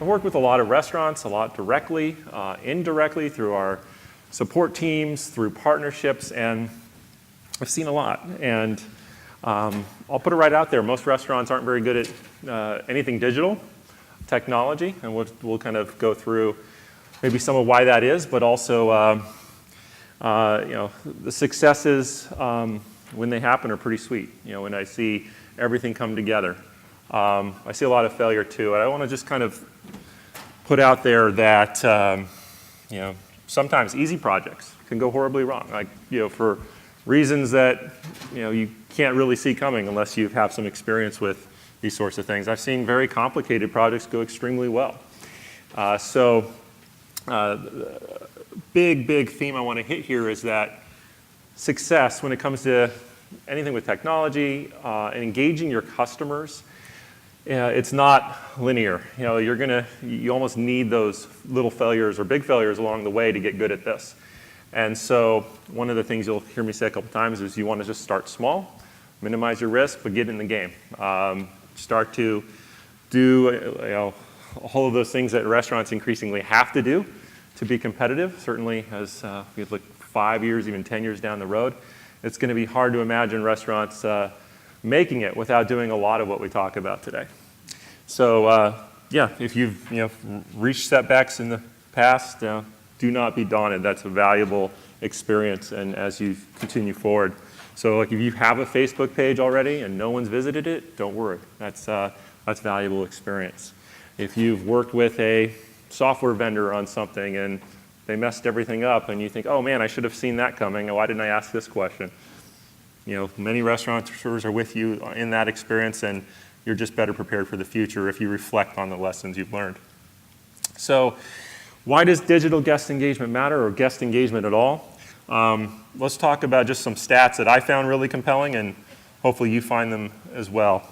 I've worked with a lot of restaurants, a lot directly, indirectly through our support teams, through partnerships, and I've seen a lot. And I'll put it right out there. Most restaurants aren't very good at anything digital, technology, and we'll kind of go through maybe some of why that is, but also the successes when they happen are pretty sweet. When I see everything come together. I see a lot of failure too, and I want to just kind of put out there that sometimes easy projects can go horribly wrong, like for reasons that you can't really see coming unless you have some experience with these sorts of things. I've seen very complicated projects go extremely well. Big theme I want to hit here is that success when it comes to anything with technology and engaging your customers, it's not linear. You almost need those little failures or big failures along the way to get good at this. And so one of the things you'll hear me say a couple times is you want to just start small, minimize your risk, but get in the game. Start to do all of those things that restaurants increasingly have to do to be competitive. Certainly as we look 5 years, even 10 years down the road, it's going to be hard to imagine restaurants making it without doing a lot of what we talk about today. So if you've reached setbacks in the past, do not be daunted. That's a valuable experience, and as you continue forward. So like if you have a Facebook page already and no one's visited it, don't worry. That's valuable experience. If you've worked with a software vendor on something and they messed everything up and you think, oh man, I should have seen that coming. Why didn't I ask this question? Many restaurateurs are with you in that experience, and you're just better prepared for the future if you reflect on the lessons you've learned. So why does digital guest engagement matter, or guest engagement at all? Let's talk about just some stats that I found really compelling, and hopefully you find them as well.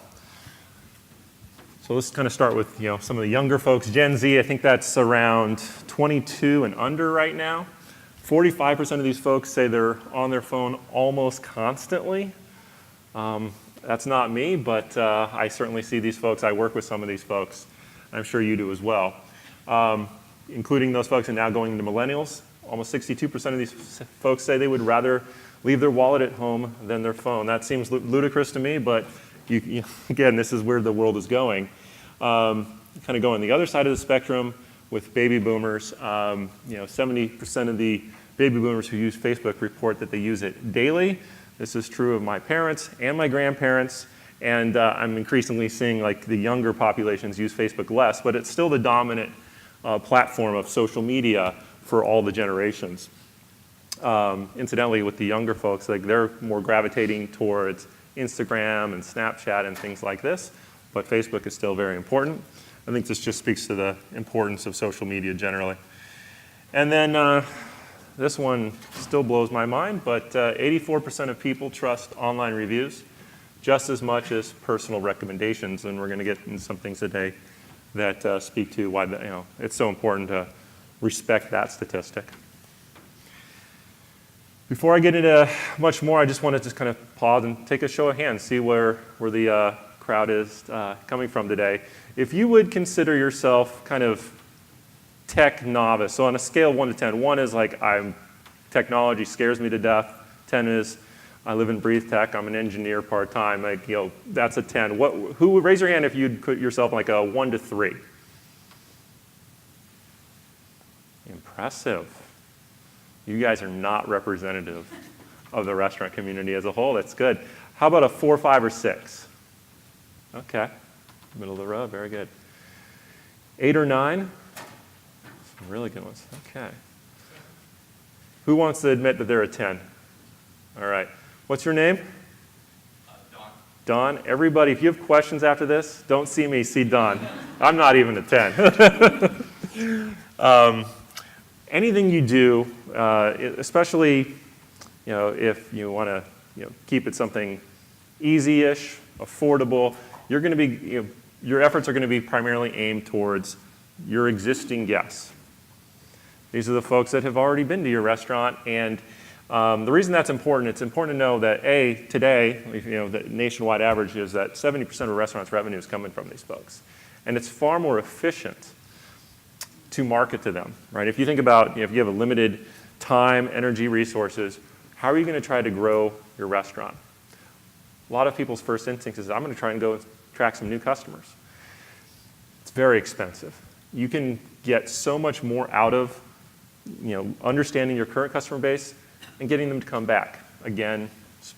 So let's kind of start with some of the younger folks. Gen Z, I think that's around 22 and under right now. 45% of these folks say they're on their phone almost constantly. That's not me, but I certainly see these folks. I work with some of these folks. I'm sure you do as well. Including those folks are now going into millennials. Almost 62% of these folks say they would rather leave their wallet at home than their phone. That seems ludicrous to me, but again, this is where the world is going. Kind of going the other side of the spectrum with baby boomers. 70% of the baby boomers who use Facebook report that they use it daily. This is true of my parents and my grandparents, and I'm increasingly seeing like the younger populations use Facebook less, but it's still the dominant platform of social media for all the generations. Incidentally, with the younger folks, like they're more gravitating towards Instagram and Snapchat and things like this, but Facebook is still very important. I think this just speaks to the importance of social media generally. And then this one still blows my mind, but 84% of people trust online reviews just as much as personal recommendations, and we're going to get into some things today that speak to why it's so important to respect that statistic. Before I get into much more, I just want to just kind of pause and take a show of hands, see where the crowd is coming from today. If you would consider yourself kind of tech novice, so on a scale of 1 to 10, 1 is like technology scares me to death, 10 is I live and breathe tech, I'm an engineer part-time, that's a 10. Who would raise your hand if you'd put yourself like a 1 to 3? Impressive. You guys are not representative of the restaurant community as a whole. That's good. How about a 4, 5, or 6? Okay. Middle of the road. Very good. 8 or 9? Some really good ones. Okay. Who wants to admit that they're a 10? All right. What's your name? Don. Don. Everybody, if you have questions after this, don't see me, see Don. I'm not even a 10. Anything you do, especially if you want to keep it something easy-ish, affordable, you're going to be your efforts are going to be primarily aimed towards your existing guests. These are the folks that have already been to your restaurant, and the reason that's important, it's important to know that today, the nationwide average is that 70% of restaurants' revenue is coming from these folks, and it's far more efficient to market to them, right? If you think about, if you have a limited time, energy, resources, how are you going to try to grow your restaurant? A lot of people's first instinct is, I'm going to try and go attract some new customers. It's very expensive. You can get so much more out of, understanding your current customer base and getting them to come back. Again,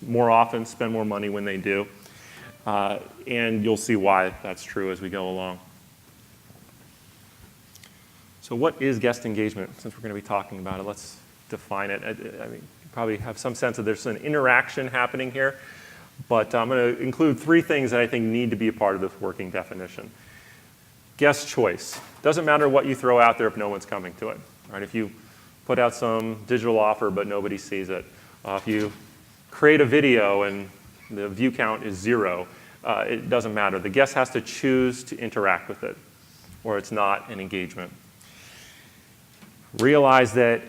more often, spend more money when they do. And you'll see why that's true as we go along. So what is guest engagement? Since we're going to be talking about it, let's define it. I mean, you probably have some sense that there's an interaction happening here, but I'm going to include 3 things that I think need to be a part of this working definition. Guest choice. Doesn't matter what you throw out there if no one's coming to it. Right? If you put out some digital offer but nobody sees it, if you create a video and the view count is 0, it doesn't matter. The guest has to choose to interact with it, or it's not an engagement. Realize that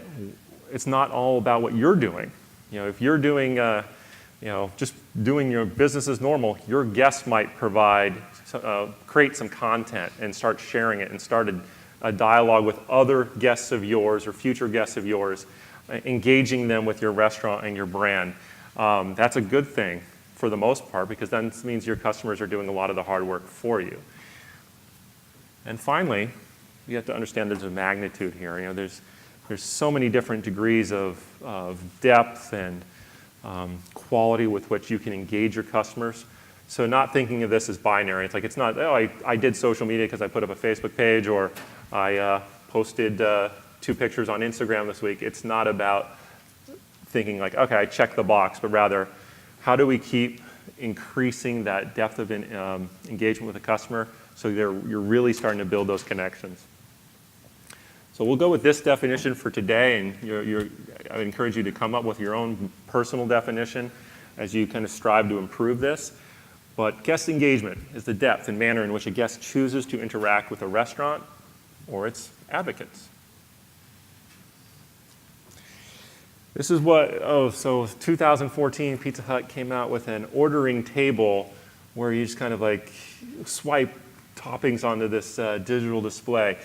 it's not all about what you're doing. If you're doing, just doing your business as normal, your guests might create some content and start sharing it and start a dialogue with other guests of yours or future guests of yours, engaging them with your restaurant and your brand. That's a good thing for the most part, because then it means your customers are doing a lot of the hard work for you. And finally, you have to understand there's a magnitude here. There's so many different degrees of depth and quality with which you can engage your customers. So not thinking of this as binary. It's not, I did social media because I put up a Facebook page, or I posted 2 pictures on Instagram this week. It's not about thinking okay, I checked the box, but rather, how do we keep increasing that depth of engagement with the customer so you're really starting to build those connections. So we'll go with this definition for today, and I would encourage you to come up with your own personal definition as you kind of strive to improve this. But guest engagement is the depth and manner in which a guest chooses to interact with a restaurant or its advocates. This is so 2014 Pizza Hut came out with an ordering table where you just kind of swipe toppings onto this digital display.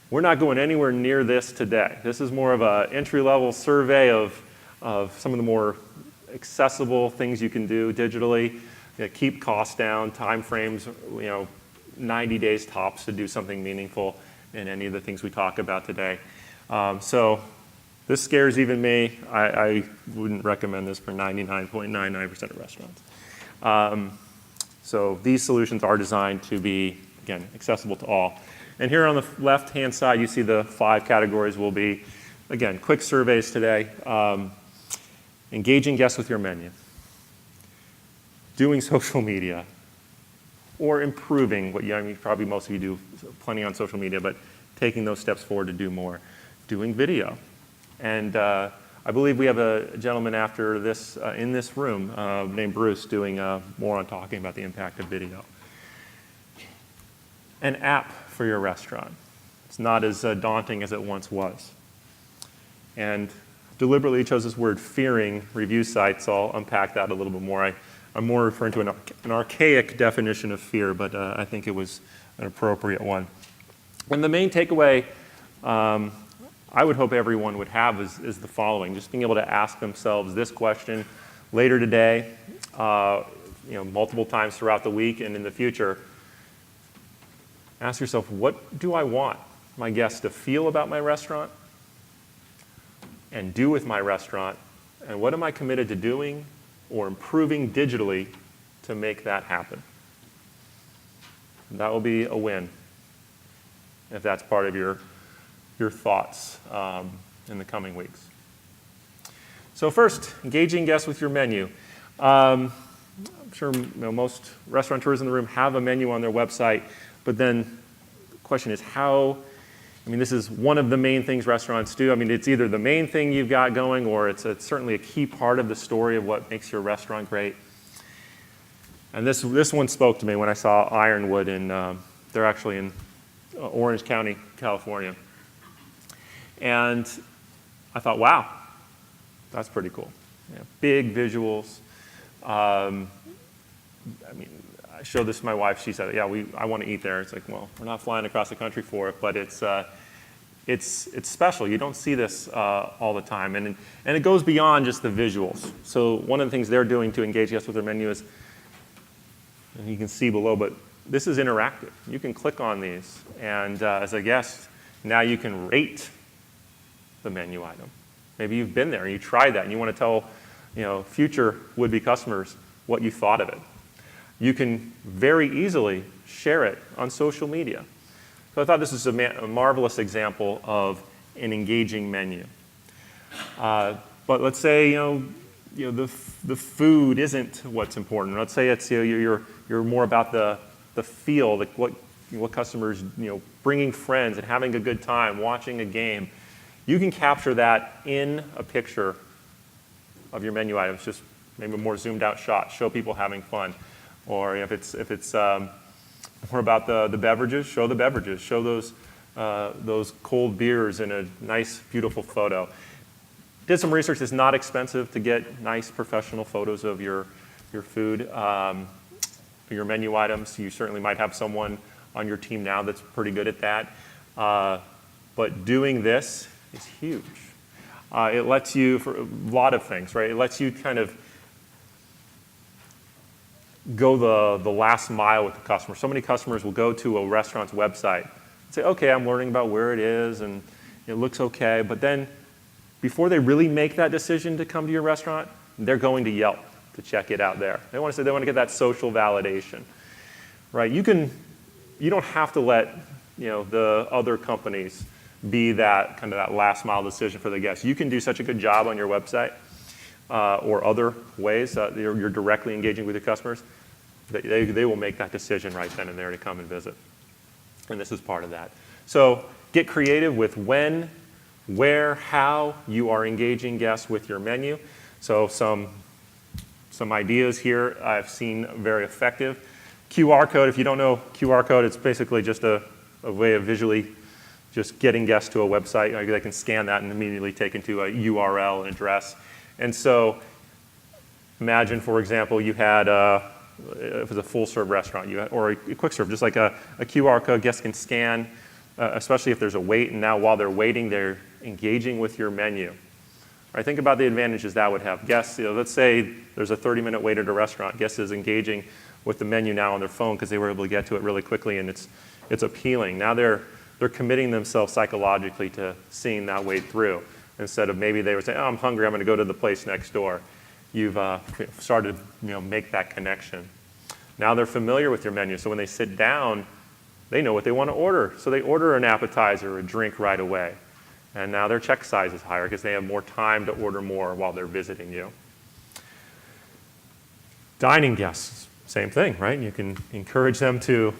We're not going anywhere near this today. This is more of an entry-level survey of some of the more accessible things you can do digitally. Keep costs down, time frames, 90 days tops to do something meaningful in any of the things we talk about today. So this scares even me. I wouldn't recommend this for 99.99% of restaurants. So these solutions are designed to be, again, accessible to all. And here on the left-hand side, you see the 5 categories will be, again, quick surveys today. Engaging guests with your menu. Doing social media. Or improving what probably most of you do plenty on social media, but taking those steps forward to do more. Doing video. And I believe we have a gentleman after this in this room named Bruce doing more on talking about the impact of video. An app for your restaurant. It's not as daunting as it once was. And deliberately chose this word, fearing review sites. So I'll unpack that a little bit more. I'm more referring to an archaic definition of fear, but I think it was an appropriate one. And the main takeaway I would hope everyone would have is the following: just being able to ask themselves this question later today, multiple times throughout the week and in the future. Ask yourself, what do I want my guests to feel about my restaurant and do with my restaurant, and what am I committed to doing or improving digitally to make that happen? And that will be a win if that's part of your thoughts in the coming weeks. So first, engaging guests with your menu. I'm sure most restaurateurs in the room have a menu on their website, but then the question is how. This is one of the main things restaurants do. It's either the main thing you've got going, or it's certainly a key part of the story of what makes your restaurant great. And this one spoke to me when I saw Ironwood, they're actually in Orange County, California. And I thought, wow, that's pretty cool. Big visuals. I showed this to my wife. She said, I want to eat there. It's well, we're not flying across the country for it, but it's it's special. You don't see this all the time. And it goes beyond just the visuals. So one of the things they're doing to engage guests with their menu is, and you can see below, but this is interactive. You can click on these. And as a guest, now you can rate the menu item. Maybe you've been there and you tried that and you want to tell future would-be customers what you thought of it. You can very easily share it on social media. So I thought this was a marvelous example of an engaging menu. But let's say the food isn't what's important. Let's say it's you're more about the feel, like what customers bringing friends and having a good time, watching a game. You can capture that in a picture of your menu items, just maybe a more zoomed out shot, show people having fun. Or if it's more about the beverages, show the beverages, show those cold beers in a nice, beautiful photo. Did some research. It's not expensive to get nice professional photos of your food, your menu items. You certainly might have someone on your team now that's pretty good at that. But doing this is huge. It lets you, for a lot of things, right? It lets you kind of go the last mile with the customer. So many customers will go to a restaurant's website and say, okay, I'm learning about where it is and it looks okay. But then before they really make that decision to come to your restaurant, they're going to Yelp to check it out there. They want to get that social validation, right? You don't have to let the other companies be that kind of that last mile decision for the guests. You can do such a good job on your website or other ways that you're directly engaging with your customers. They will make that decision right then and there to come and visit. And this is part of that. So get creative with when, where, how you are engaging guests with your menu. So some ideas here I've seen very effective. QR code, if you don't know QR code, it's basically just a way of visually just getting guests to a website. They can scan that and immediately take into a URL and address. And so imagine, for example, you had, if it was a full-serve restaurant, or a quick-serve, just like a QR code guests can scan, especially if there's a wait, and now while they're waiting, they're engaging with your menu. Right, think about the advantages that would have. Guests, let's say there's a 30-minute wait at a restaurant. Guests is engaging with the menu now on their phone because they were able to get to it really quickly, and it's appealing. Now they're committing themselves psychologically to seeing that wait through. Instead of maybe they would say, oh, I'm hungry, I'm going to go to the place next door. You've started to make that connection. Now they're familiar with your menu, so when they sit down, they know what they want to order. So they order an appetizer or a drink right away. And now their check size is higher because they have more time to order more while they're visiting you. Dining guests, same thing, right? You can encourage them to,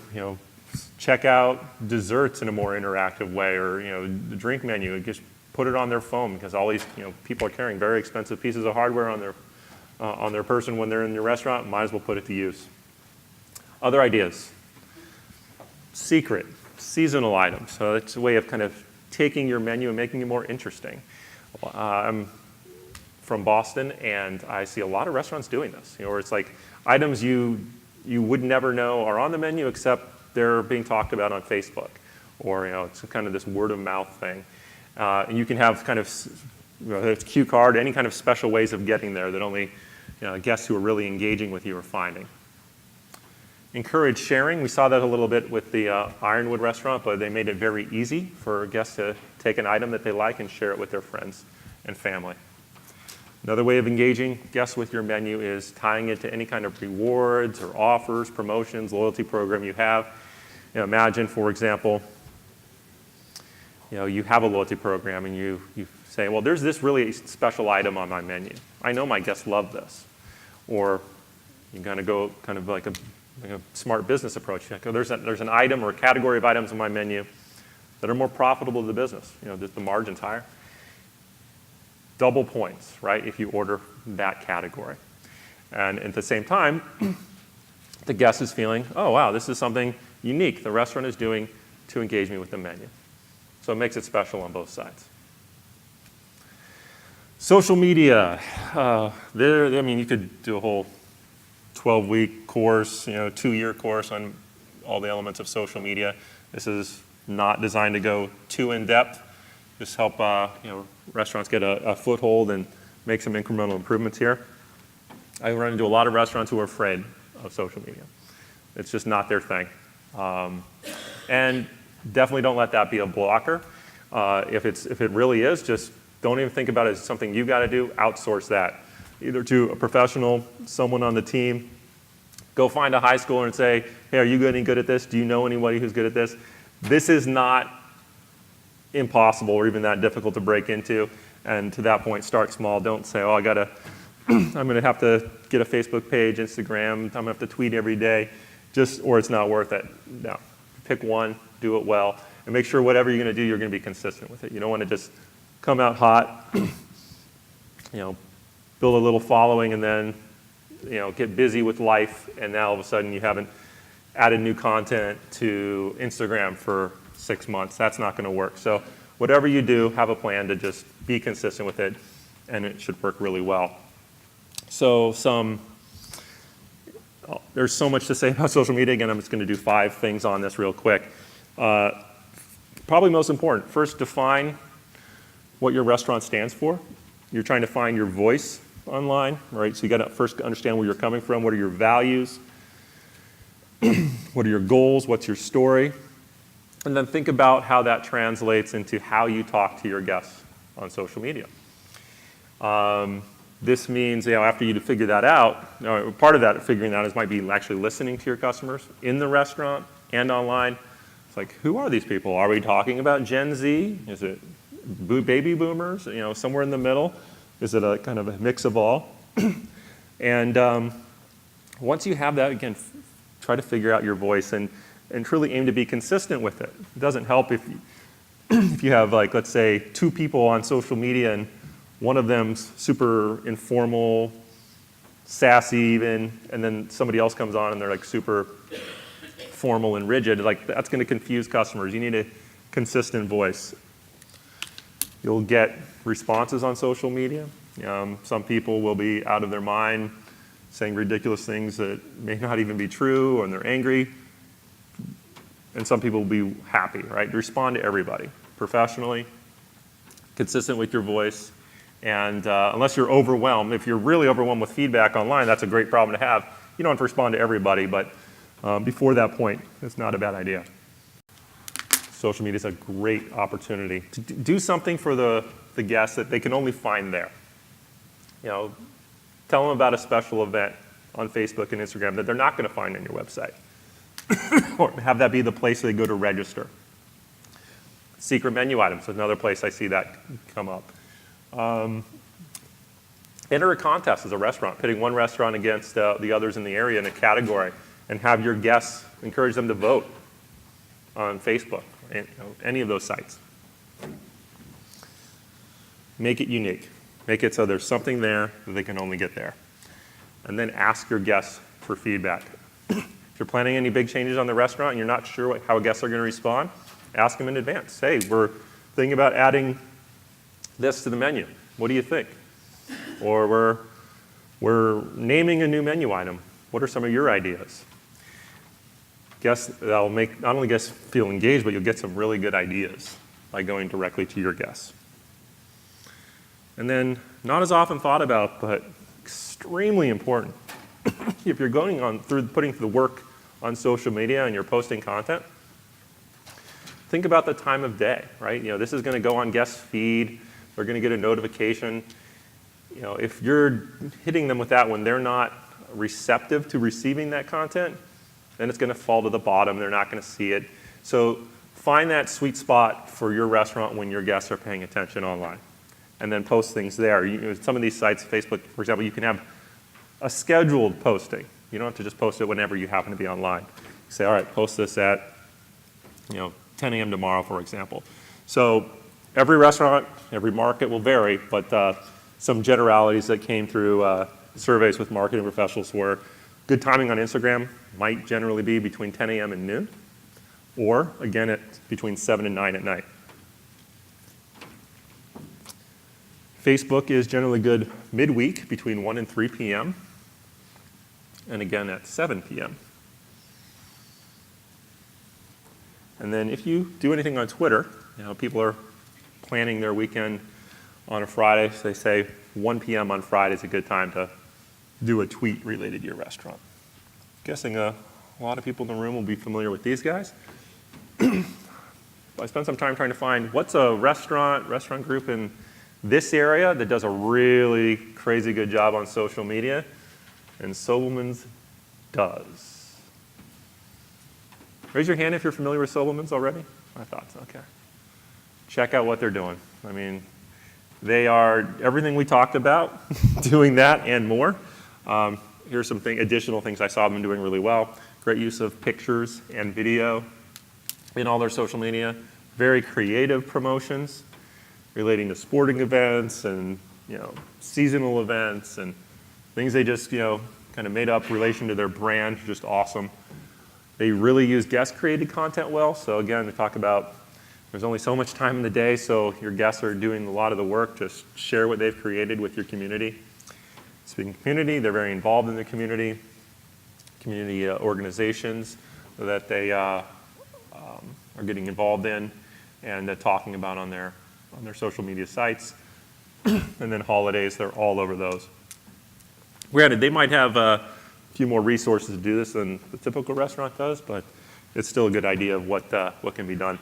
check out desserts in a more interactive way, or the drink menu. Just put it on their phone because all these people are carrying very expensive pieces of hardware on their person when they're in your restaurant. Might as well put it to use. Other ideas: secret, seasonal items. So it's a way of kind of taking your menu and making it more interesting. I'm from Boston, and I see a lot of restaurants doing this. Where it's like items you would never know are on the menu except they're being talked about on Facebook, or it's kind of this word of mouth thing. And you can have kind of it's cue card, any kind of special ways of getting there that only guests who are really engaging with you are finding. Encourage sharing. We saw that a little bit with the Ironwood restaurant, but they made it very easy for guests to take an item that they like and share it with their friends and family. Another way of engaging guests with your menu is tying it to any kind of rewards or offers, promotions, loyalty program you have. Imagine, for example, you have a loyalty program and you say, well, there's this really special item on my menu. I know my guests love this. Or you kind of go kind of like a smart business approach. There's an item or a category of items on my menu that are more profitable to the business. The margin's higher. Double points, right, if you order that category. And at the same time, the guest is feeling, oh, wow, this is something unique the restaurant is doing to engage me with the menu. So it makes it special on both sides. Social media. You could do a whole 12-week course, 2-year course on all the elements of social media. This is not designed to go too in-depth. just help restaurants get a foothold and make some incremental improvements here. I run into a lot of restaurants who are afraid of social media. It's just not their thing. And definitely don't let that be a blocker. If it really is, just don't even think about it as something you got to do. Outsource that, either to a professional, someone on the team. Go find a high schooler and say, hey, are you any good at this? Do you know anybody who's good at this? This is not impossible or even that difficult to break into. And to that point, start small. Don't say, oh, I'm going to have to get a Facebook page, Instagram. I'm going to have to tweet every day, or it's not worth it. No. Pick one, do it well, and make sure whatever you're going to do, you're going to be consistent with it. You don't want to just come out hot, build a little following, and then get busy with life, and now all of a sudden you haven't added new content to Instagram for 6 months. That's not going to work. So whatever you do, have a plan to just be consistent with it, and it should work really well. So there's so much to say about social media. Again, I'm just going to do 5 things on this real quick. Probably most important, first define what your restaurant stands for. You're trying to find your voice online, right? So you got to first understand where you're coming from. What are your values? What are your goals? What's your story? And then think about how that translates into how you talk to your guests on social media. This means, after you figure that out, part of that figuring that out might be actually listening to your customers in the restaurant and online. It's like, who are these people? Are we talking about Gen Z? Is it baby boomers? Somewhere in the middle? Is it a kind of a mix of all? And once you have that, again, try to figure out your voice and truly aim to be consistent with it. It doesn't help if you have, like, let's say, 2 people on social media and one of them's super informal, sassy even, and then somebody else comes on and they're like super formal and rigid. Like, that's going to confuse customers. You need a consistent voice. You'll get responses on social media. Some people will be out of their mind, saying ridiculous things that may not even be true, and they're angry. And some people will be happy, right? Respond to everybody professionally, consistent with your voice. And unless you're overwhelmed, if you're really overwhelmed with feedback online, that's a great problem to have. You don't have to respond to everybody, but before that point, it's not a bad idea. Social media is a great opportunity to do something for the guests that they can only find there. Tell them about a special event on Facebook and Instagram that they're not going to find on your website. Or have that be the place they go to register. Secret menu items, another place I see that come up. Enter a contest as a restaurant, pitting one restaurant against the others in the area in a category, and have your guests, encourage them to vote on Facebook, any of those sites. Make it unique. Make it so there's something there that they can only get there. And then ask your guests for feedback. If you're planning any big changes on the restaurant and you're not sure how guests are going to respond, ask them in advance. Hey, we're thinking about adding this to the menu. What do you think? Or we're naming a new menu item. What are some of your ideas? That'll make not only guests feel engaged, but you'll get some really good ideas by going directly to your guests. And then, not as often thought about, but extremely important. If you're going putting the work on social media and you're posting content, think about the time of day, right? This is going to go on guest feed. They're going to get a notification. If you're hitting them with that when they're not receptive to receiving that content, then it's going to fall to the bottom. They're not going to see it. So find that sweet spot for your restaurant when your guests are paying attention online, and then post things there. Some of these sites, Facebook, for example, you can have a scheduled posting. You don't have to just post it whenever you happen to be online. You say, all right, post this at 10 a.m. tomorrow, for example. So every restaurant, every market will vary, but some generalities that came through surveys with marketing professionals were good timing on Instagram might generally be between 10 a.m. and noon, or again between 7 and 9 at night. Facebook is generally good midweek between 1 and 3 p.m., and again at 7 p.m. And then if you do anything on Twitter, people are planning their weekend on a Friday. So they say 1 p.m. on Friday is a good time to do a tweet related to your restaurant. Guessing a lot of people in the room will be familiar with these guys. I spent some time trying to find what's a restaurant group in this area that does a really crazy good job on social media, and Sobelman's does. Raise your hand if you're familiar with Sobelman's already. I thought so, okay. Check out what they're doing. I mean, they are everything we talked about, doing that and more. Here's some additional things I saw them doing really well. Great use of pictures and video in all their social media. Very creative promotions relating to sporting events and seasonal events and things they just kind of made up relation to their brand. Just awesome. They really use guest created content well. So again, we talk about there's only so much time in the day, so your guests are doing a lot of the work. Just share what they've created with your community. Speaking of community, they're very involved in the community organizations that they are getting involved in and talking about on their social media sites. And then holidays, they're all over those. Granted, they might have a few more resources to do this than the typical restaurant does, but it's still a good idea of what can be done.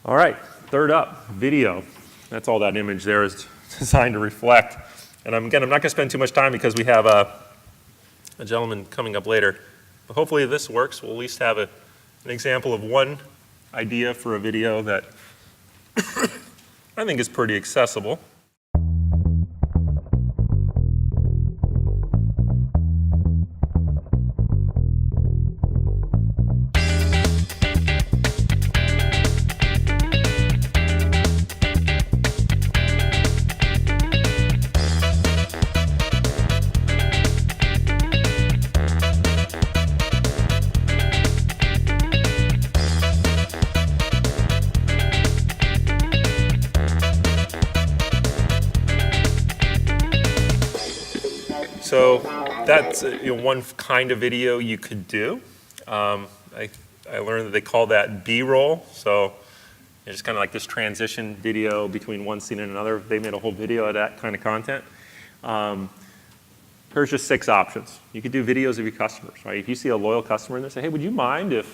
All right, third up, video. That's all that image there is designed to reflect. And again, I'm not going to spend too much time because we have a gentleman coming up later. But hopefully this works. We'll at least have an example of one idea for a video that I think is pretty accessible. So that's one kind of video you could do. I learned that they call that B-roll. So it's kind of like this transition video between one scene and another. They made a whole video of that kind of content. Here's just 6 options. You could do videos of your customers, right? If you see a loyal customer and they say, hey, would you mind if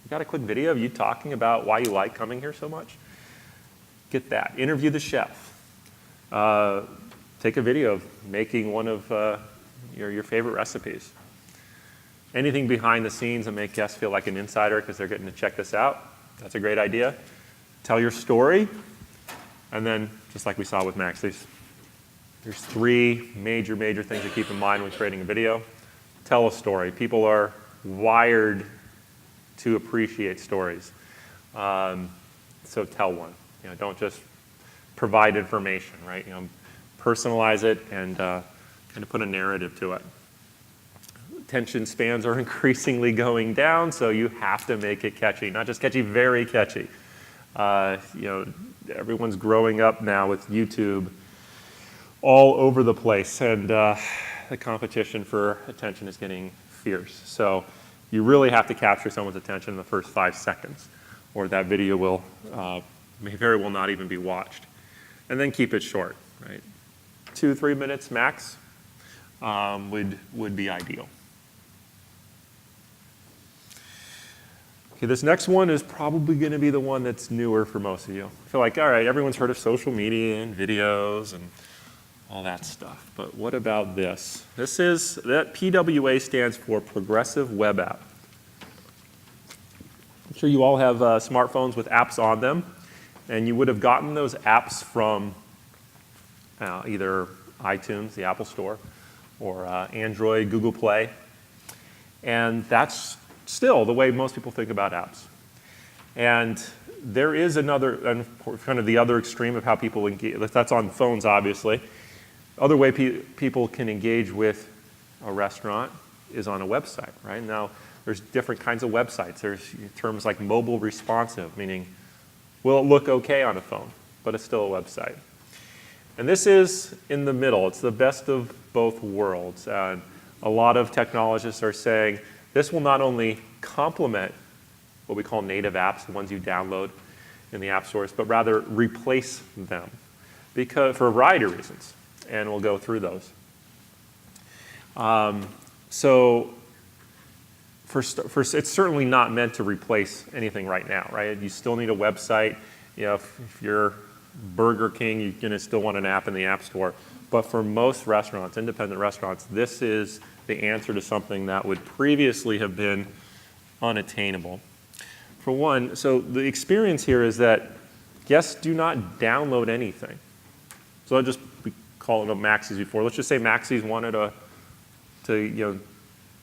you got a quick video of you talking about why you like coming here so much? Get that. Interview the chef. Take a video of making one of your favorite recipes. Anything behind the scenes that make guests feel like an insider because they're getting to check this out. That's a great idea. Tell your story. And then, just like we saw with Max, there's 3 major things to keep in mind when creating a video. Tell a story. People are wired to appreciate stories. So tell one. Don't just provide information, right? Personalize it and kind of put a narrative to it. Attention spans are increasingly going down, so you have to make it catchy. Not just catchy, very catchy. Everyone's growing up now with YouTube all over the place, and the competition for attention is getting fierce. So you really have to capture someone's attention in the first 5 seconds, or that video will may very well not even be watched. And then keep it short, right? 2-3 minutes max would be ideal. Okay, this next one is probably going to be the one that's newer for most of you. I feel like, all right, everyone's heard of social media and videos and all that stuff. But what about this? That PWA stands for Progressive Web App. I'm sure you all have smartphones with apps on them, and you would have gotten those apps from either iTunes, the Apple Store, or Android, Google Play. And that's still the way most people think about apps. And there is another, and kind of the other extreme of how people engage, that's on phones obviously. Other way people can engage with a restaurant is on a website, right? Now, there's different kinds of websites. There's terms like mobile responsive, meaning will it look okay on a phone, but it's still a website. And this is in the middle. It's the best of both worlds. A lot of technologists are saying this will not only complement what we call native apps, the ones you download in the app stores, but rather replace them for a variety of reasons, and we'll go through those. So it's certainly not meant to replace anything right now, right? You still need a website. You know, if you're Burger King, you're going to still want an app in the App Store. But for most restaurants, independent restaurants, this is the answer to something that would previously have been unattainable. For one, so the experience here is that guests do not download anything. So we call it a Maxis before. Let's just say Maxis wanted to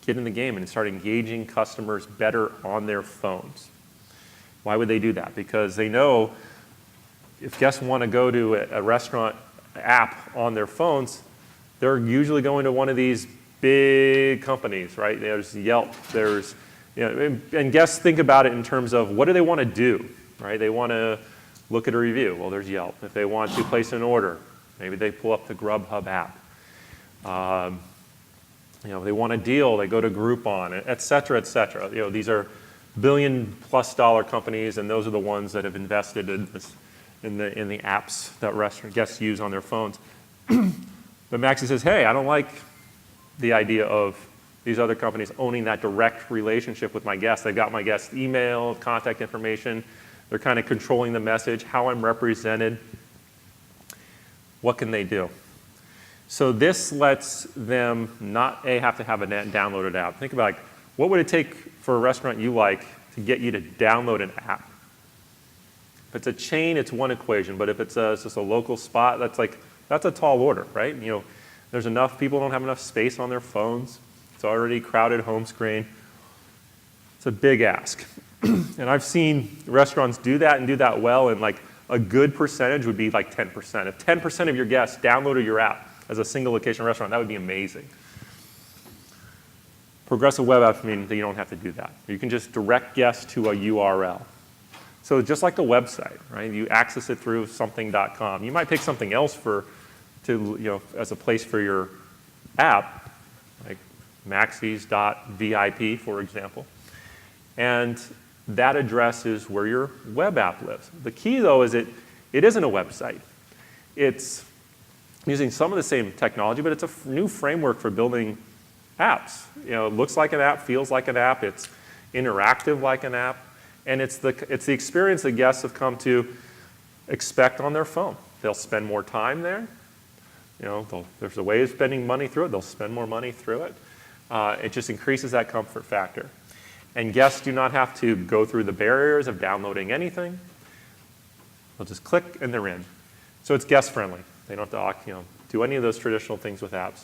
get in the game and start engaging customers better on their phones. Why would they do that? Because they know if guests want to go to a restaurant app on their phones, they're usually going to one of these big companies, right? There's Yelp, and guests think about it in terms of what do they want to do, right? They want to look at a review. Well, there's Yelp. If they want to place an order, maybe they pull up the Grubhub app. If they want a deal, they go to Groupon, et cetera, et cetera. These are billion-plus dollar companies, and those are the ones that have invested in the apps that restaurant guests use on their phones. But Maxi says, hey, I don't like the idea of these other companies owning that direct relationship with my guests. They've got my guests' email, contact information. They're kind of controlling the message, how I'm represented. What can they do? So this lets them not have to have a downloaded app. Think about what would it take for a restaurant you like to get you to download an app? If it's a chain, it's one equation. But if it's just a local spot, that's a tall order, right? There's enough people don't have enough space on their phones. It's already crowded home screen. It's a big ask. And I've seen restaurants do that and do that well, and a good percentage would be 10%. If 10% of your guests downloaded your app as a single location restaurant, that would be amazing. Progressive web apps mean that you don't have to do that. You can just direct guests to a URL. So just like the website, right? You access it through something.com. You might pick something else as a place for your app, like maxis.vip, for example. And that address is where your web app lives. The key, though, is it isn't a website. It's using some of the same technology, but it's a new framework for building apps. It looks like an app, feels like an app, it's interactive like an app, and it's the experience that guests have come to expect on their phone. They'll spend more time there. There's a way of spending money through it. They'll spend more money through it. It just increases that comfort factor. And guests do not have to go through the barriers of downloading anything. They'll just click and they're in. So it's guest friendly. They don't have to do any of those traditional things with apps.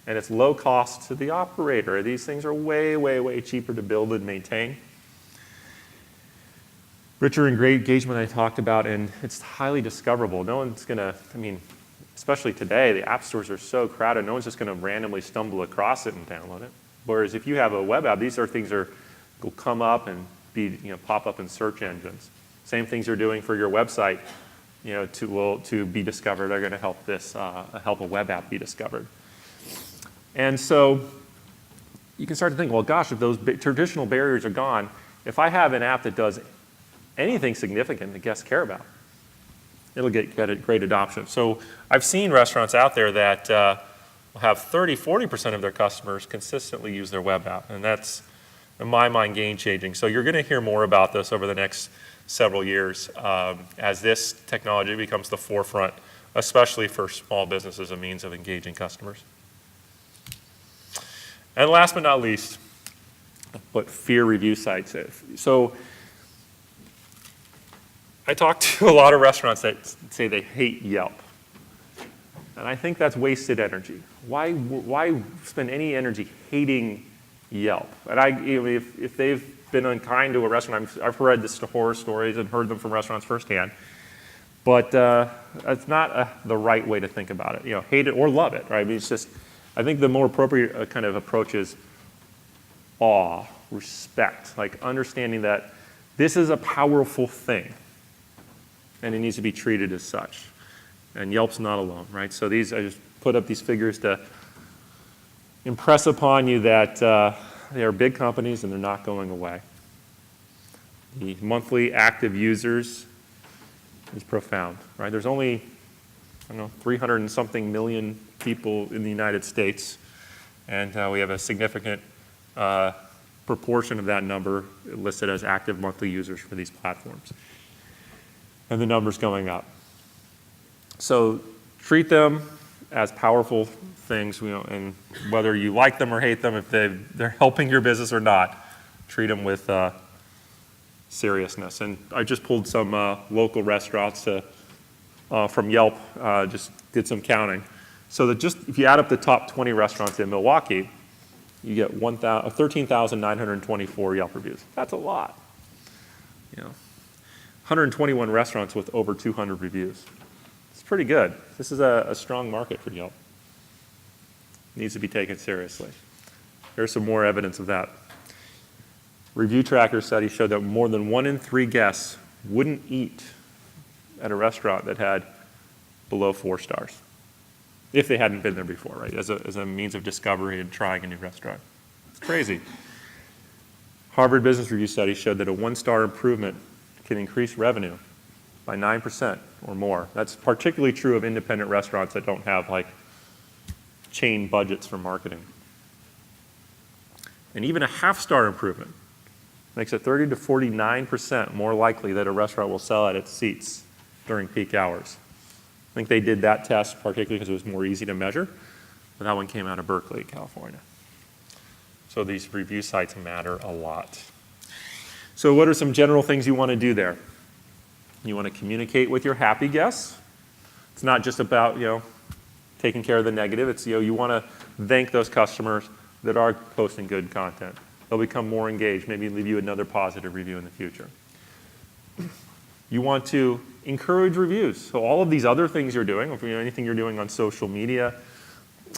And it's low cost to the operator. These things are way, way, way cheaper to build and maintain. Richer engagement I talked about, and it's highly discoverable. No one's going to, especially today, the app stores are so crowded, no one's just going to randomly stumble across it and download it. Whereas if you have a web app, these are things that will come up and pop up in search engines. Same things you're doing for your website, to be discovered are going to help help a web app be discovered. And so you can start to think, well, gosh, if those traditional barriers are gone, if I have an app that does anything significant that guests care about, it'll get great adoption. So I've seen restaurants out there that will have 30-40% of their customers consistently use their web app, and that's, in my mind, game-changing. So you're going to hear more about this over the next several years as this technology becomes the forefront, especially for small businesses, a means of engaging customers. And last but not least, what fear review sites is. So I talk to a lot of restaurants that say they hate Yelp. And I think that's wasted energy. Why spend any energy hating Yelp? And if they've been unkind to a restaurant, I've read this horror stories and heard them from restaurants firsthand. But it's not the right way to think about it. Hate it or love it, right? It's just, I think the more appropriate kind of approach is awe, respect, understanding that this is a powerful thing, and it needs to be treated as such. And Yelp's not alone, right? So I just put up these figures to impress upon you that they are big companies and they're not going away. The monthly active users is profound, right? There's only, I don't know, 300 and something million people in the United States, and we have a significant proportion of that number listed as active monthly users for these platforms. And the number's going up. So treat them as powerful things, and whether you like them or hate them, if they're helping your business or not, treat them with seriousness. And I just pulled some local restaurants from Yelp, just did some counting. So that just if you add up the top 20 restaurants in Milwaukee, you get 13,924 Yelp reviews. That's a lot. 121 restaurants with over 200 reviews. It's pretty good. This is a strong market for Yelp. Needs to be taken seriously. There's some more evidence of that. Review Tracker study showed that more than 1 in 3 guests wouldn't eat at a restaurant that had below 4 stars, if they hadn't been there before, right, as a means of discovery and trying a new restaurant. It's crazy. Harvard Business Review study showed that a 1-star improvement can increase revenue by 9% or more. That's particularly true of independent restaurants that don't have like chain budgets for marketing. And even a 1/2-star improvement makes it 30 to 49% more likely that a restaurant will sell out its seats during peak hours. I think they did that test particularly because it was more easy to measure, but that one came out of Berkeley, California. So these review sites matter a lot. So what are some general things you want to do there? You want to communicate with your happy guests. It's not just about, taking care of the negative. It's, you want to thank those customers that are posting good content. They'll become more engaged, maybe leave you another positive review in the future. You want to encourage reviews. So all of these other things you're doing, anything you're doing on social media,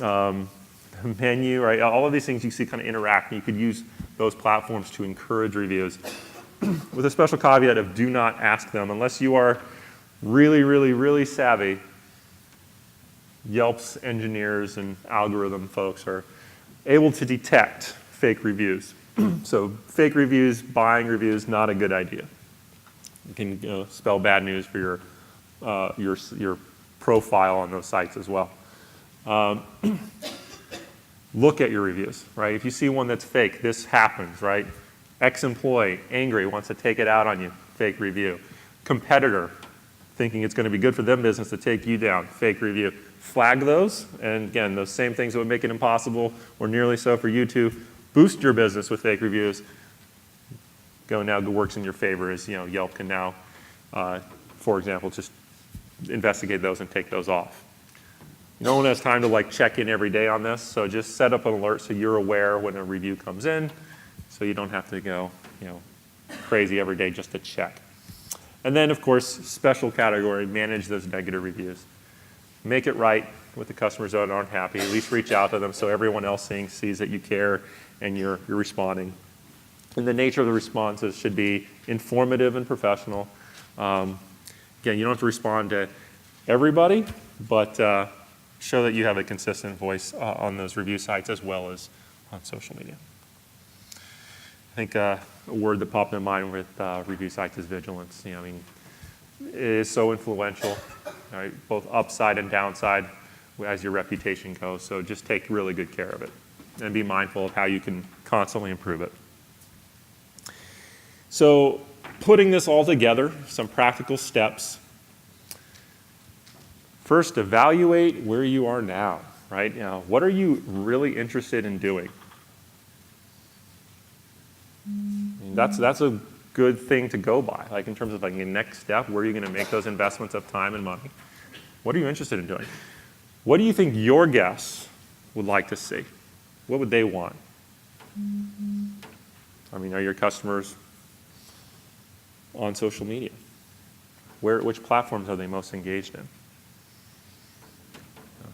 menu, right? All of these things you see kind of interact, and you could use those platforms to encourage reviews. With a special caveat of do not ask them unless you are really, really, really savvy. Yelp's engineers and algorithm folks are able to detect fake reviews. So fake reviews, buying reviews, not a good idea. It can spell bad news for your profile on those sites as well. Look at your reviews, right? If you see one that's fake, this happens, right? Ex-employee, angry, wants to take it out on you, fake review. Competitor, thinking it's going to be good for them business to take you down, fake review. Flag those, and again, those same things that would make it impossible, or nearly so, for you to boost your business with fake reviews. Works in your favor is, Yelp can now, for example, just investigate those and take those off. No one has time to check in every day on this, so just set up an alert so you're aware when a review comes in, so you don't have to go, crazy every day just to check. And then, of course, special category, manage those negative reviews. Make it right with the customers that aren't happy. At least reach out to them so everyone else sees that you care and you're responding. And the nature of the responses should be informative and professional. Again, you don't have to respond to everybody, but show that you have a consistent voice on those review sites as well as on social media. I think a word that popped in mind with review sites is vigilance. It is so influential, right? Both upside and downside as your reputation goes. So just take really good care of it and be mindful of how you can constantly improve it. So putting this all together, some practical steps. First, evaluate where you are now, right? What are you really interested in doing? That's a good thing to go by, in terms of the next step, where are you going to make those investments of time and money? What are you interested in doing? What do you think your guests would like to see? What would they want? Are your customers on social media? Which platforms are they most engaged in?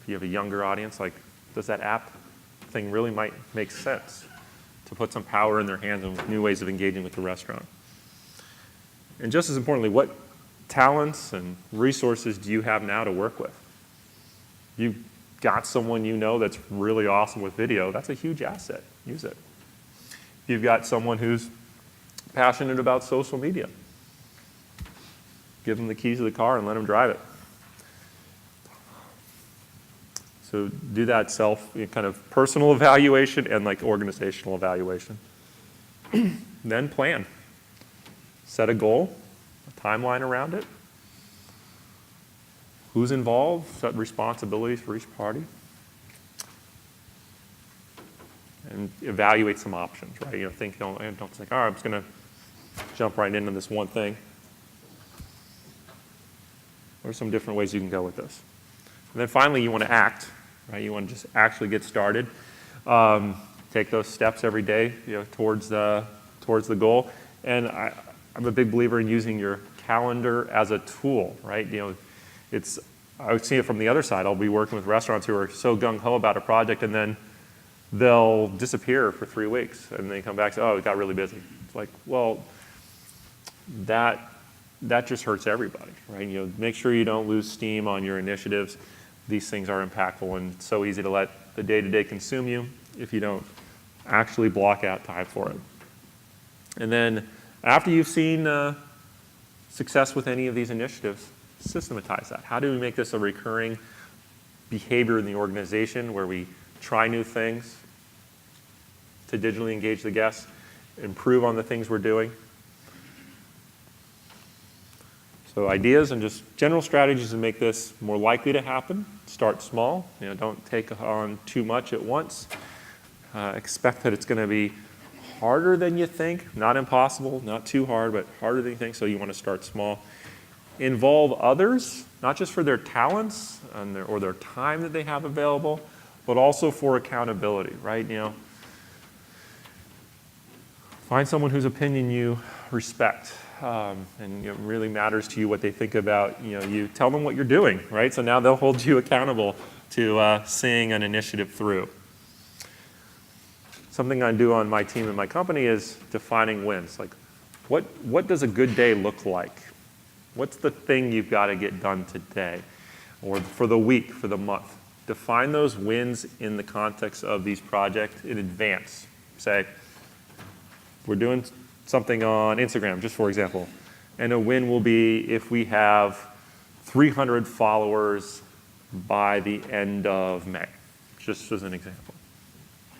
If you have a younger audience, does that app thing really might make sense to put some power in their hands and new ways of engaging with the restaurant? And just as importantly, what talents and resources do you have now to work with? You've got someone that's really awesome with video, that's a huge asset. Use it. If you've got someone who's passionate about social media, give them the keys to the car and let them drive it. So do that kind of personal evaluation and like organizational evaluation. Then plan. Set a goal, a timeline around it. Who's involved? Set responsibilities for each party. And evaluate some options, right? Don't think, all right, I'm just going to jump right into this one thing. What are some different ways you can go with this? And then finally, you want to act, right? You want to just actually get started. Take those steps every day, towards the goal. And I'm a big believer in using your calendar as a tool, right? I would see it from the other side. I'll be working with restaurants who are so gung-ho about a project, and then they'll disappear for 3 weeks, and they come back and say, oh, it got really busy. It's like, well, that just hurts everybody, right? Make sure you don't lose steam on your initiatives. These things are impactful, and it's so easy to let the day-to-day consume you if you don't actually block out time for it. And then after you've seen success with any of these initiatives, systematize that. How do we make this a recurring behavior in the organization where we try new things to digitally engage the guests, improve on the things we're doing? So ideas and just general strategies to make this more likely to happen. Start small. Don't take on too much at once. Expect that it's going to be harder than you think. Not impossible, not too hard, but harder than you think, so you want to start small. Involve others, not just for their talents or their time that they have available, but also for accountability, right? Find someone whose opinion you respect, and it really matters to you what they think about you. Tell them what you're doing, right? So now they'll hold you accountable to seeing an initiative through. Something I do on my team and my company is defining wins. Like, what does a good day look like? What's the thing you've got to get done today, or for the week, for the month? Define those wins in the context of these projects in advance. Say, we're doing something on Instagram, just for example, and a win will be if we have 300 followers by the end of May, just as an example.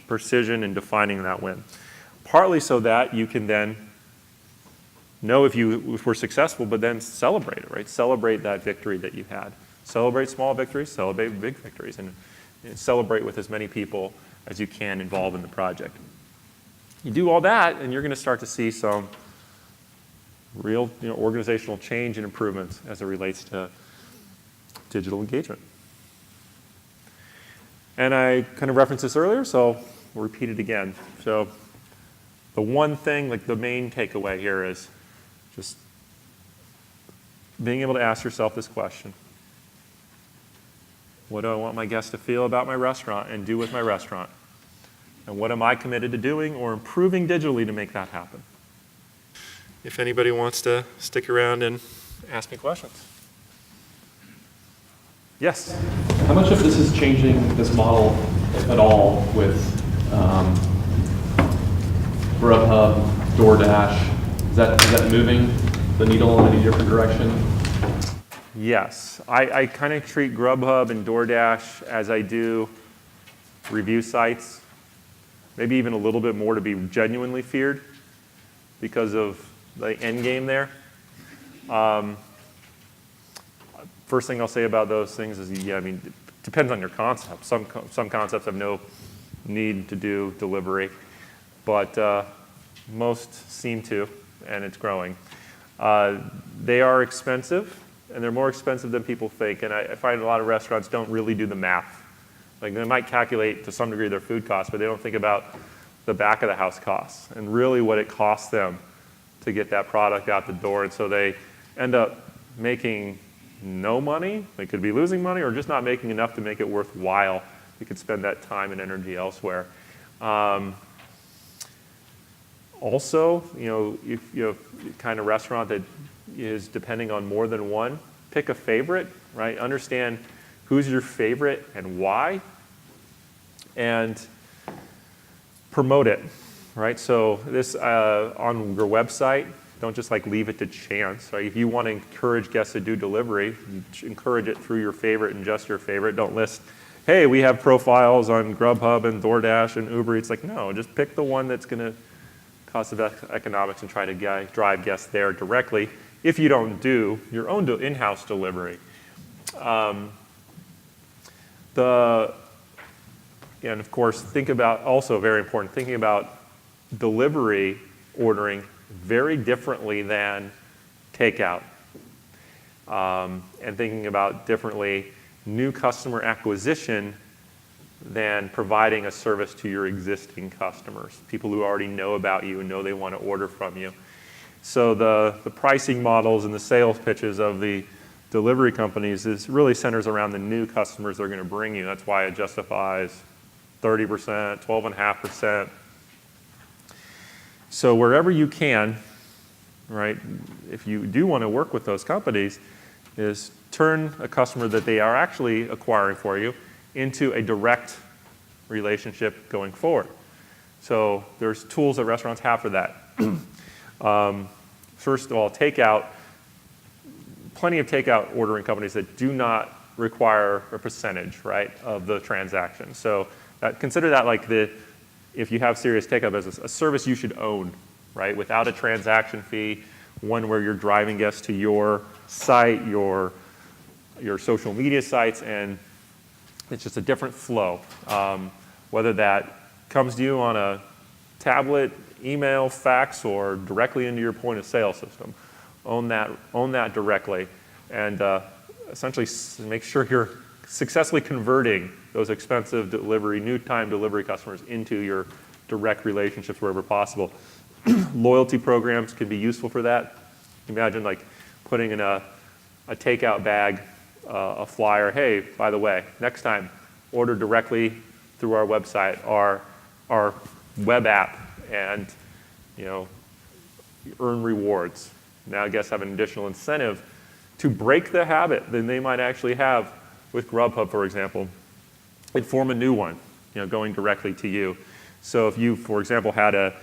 Precision in defining that win. Partly so that you can then know if we're successful, but then celebrate it, right? Celebrate that victory that you had. Celebrate small victories, celebrate big victories, and celebrate with as many people as you can involved in the project. You do all that, and you're going to start to see some real organizational change and improvements as it relates to digital engagement. And I kind of referenced this earlier, so we'll repeat it again. So the one thing, like the main takeaway here is just being able to ask yourself this question. What do I want my guests to feel about my restaurant and do with my restaurant? And what am I committed to doing or improving digitally to make that happen? If anybody wants to stick around and ask me questions. Yes? How much of this is changing this model at all with Grubhub, DoorDash? Is that moving the needle in any different direction? Yes. I kind of treat Grubhub and DoorDash as I do review sites, maybe even a little bit more to be genuinely feared because of the end game there. First thing I'll say about those things is, it depends on your concept. Some concepts have no need to do delivery, but most seem to, and it's growing. They are expensive, and they're more expensive than people think, and I find a lot of restaurants don't really do the math. Like, they might calculate to some degree their food costs, but they don't think about the back of the house costs and really what it costs them to get that product out the door. And so they end up making no money. They could be losing money or just not making enough to make it worthwhile. You could spend that time and energy elsewhere. Also, if you have a kind of restaurant that is depending on more than one, pick a favorite, right? Understand who's your favorite and why, and promote it, right? So this on your website, Don't just like leave it to chance, right? If you want to encourage guests to do delivery, you encourage it through your favorite and just your favorite. Don't list, hey, we have profiles on Grubhub and DoorDash and Uber Eats. Like, no, just pick the one that's going to cost of economics and try to drive guests there directly if you don't do your own in-house delivery. And of course, think about, also very important, thinking about delivery ordering very differently than takeout. And thinking about differently new customer acquisition than providing a service to your existing customers, people who already know about you and know they want to order from you. So the pricing models and the sales pitches of the delivery companies really centers around the new customers they're going to bring you. That's why it justifies 30%, 12.5%. So wherever you can, right, if you do want to work with those companies, is turn a customer that they are actually acquiring for you into a direct relationship going forward. So there's tools that restaurants have for that. First of all, takeout. Plenty of takeout ordering companies that do not require a percentage, right, of the transaction. So consider that like if you have serious takeout business, a service you should own, right, without a transaction fee, one where you're driving guests to your site, your social media sites, and it's just a different flow. Whether that comes to you on a tablet, email, fax, or directly into your point of sale system. Own that directly, and essentially make sure you're successfully converting those expensive new time delivery customers into your direct relationships wherever possible. Loyalty programs can be useful for that. Imagine like putting in a takeout bag, a flyer. Hey, by the way, next time, order directly through our website, our web app, and earn rewards. Now guests have an additional incentive to break the habit that they might actually have with Grubhub, for example, and form a new one, going directly to you. So if you, for example, had an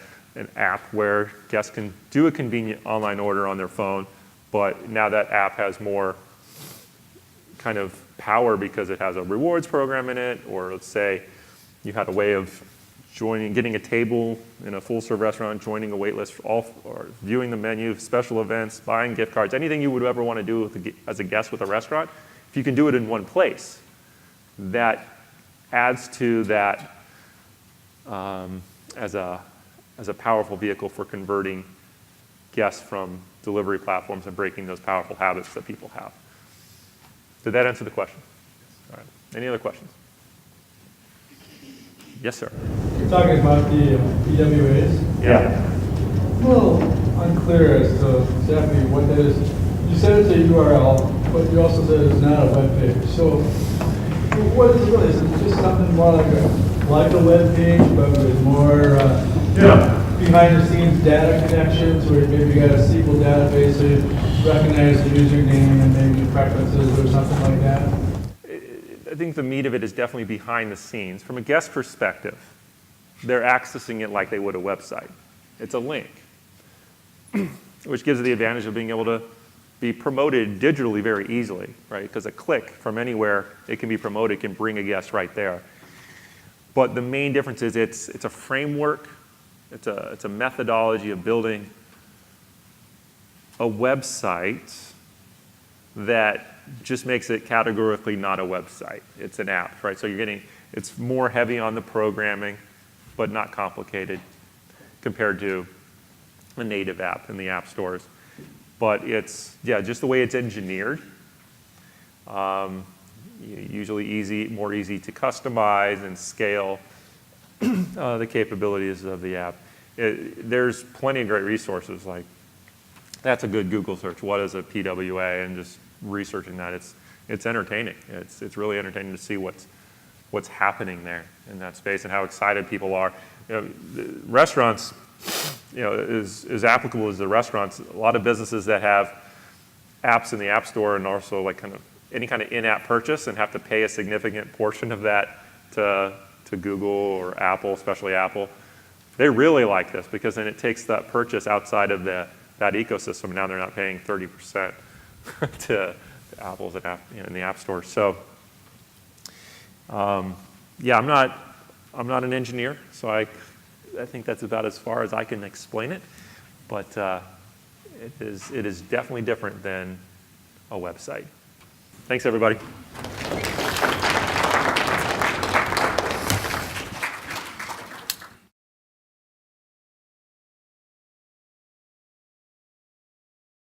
app where guests can do a convenient online order on their phone, but now that app has more kind of power because it has a rewards program in it, or let's say you had a way of getting a table in a full-serve restaurant, joining a wait list, or viewing the menu, special events, buying gift cards, anything you would ever want to do as a guest with a restaurant, if you can do it in one place, that adds to that as a powerful vehicle for converting guests from delivery platforms and breaking those powerful habits that people have. Did that answer the question? All right. Any other questions? Yes, sir. You're talking about the PWAs? Yeah. I'm a little unclear as to exactly what that is. You said it's a URL, but you also said it's not a web page. So what is it really? Is it just something more like a web page, but with more behind the scenes data connections, where maybe you got a SQL database so you recognize the username and maybe preferences or something like that? I think the meat of it is definitely behind the scenes. From a guest perspective, they're accessing it like they would a website. It's a link, which gives it the advantage of being able to be promoted digitally very easily, right? Because a click from anywhere, it can be promoted, can bring a guest right there. But the main difference is it's a framework, it's a methodology of building a website that just makes it categorically not a website. It's an app, right? So it's more heavy on the programming, but not complicated compared to a native app in the app stores. But it's, just the way it's engineered. Usually more easy to customize and scale the capabilities of the app. There's plenty of great resources. Like, that's a good Google search. What is a PWA? And just researching that, it's entertaining. It's really entertaining to see what's happening there in that space and how excited people are. Restaurants, is as applicable as the restaurants. A lot of businesses that have apps in the App Store and also like any kind of in-app purchase and have to pay a significant portion of that to Google or Apple, especially Apple. They really like this because then it takes that purchase outside of the that ecosystem. Now they're not paying 30% to Apple's in the App Store. So, yeah, I'm not an engineer, so I think that's about as far as I can explain it. But it is definitely different than a website. Thanks, everybody.